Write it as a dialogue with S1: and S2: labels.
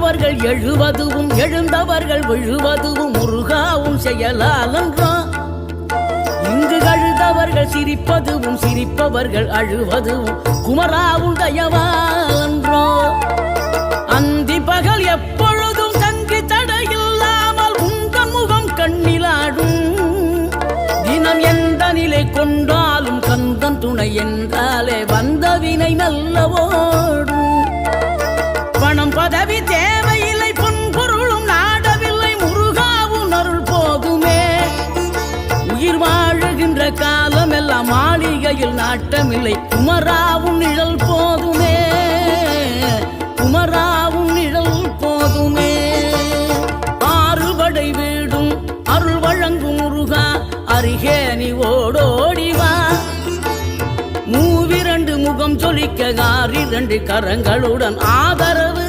S1: விழுந்தவர்கள் எழுவதுவும் எழுந்தவர்கள் விழுவதுவும் முருகாவும் செயலாலன்றோ. இங்கு அழுதவர்கள் சிரிப்பதுவும் சிரிப்பவர்கள் அழுவதுவும் குமராவும் தயவாலன்றோ. அந்தி பகல் எப்பொழுதும் தங்கி தடையில்லாமல் உங்கள் முகம் கண்ணிலாடும். தினம் எந்த நிலை கொண்டாலும் கந்தன் துணை என்றாலே வந்த வினை நல்லவோடும். பணம் பதவி தேவையில்லை பொன்பொருளும் நாடவில்லை முருகாவும் அருள் போதுமே. உயிர் வாழுகின்ற காலம் எல்லாம் மாளிகையில் நாட்டமில்லை குமராவும் நிழல் போதுமே. குமராவும் நிழல் போதுமே. ஆறுபடை வீடும் அருள் வழங்கும் முருகா அருகே நீ ஓடோடிவா. மூவிரண்டு முகம் சொலிக்க 6 கரங்களுடன் ஆதரவு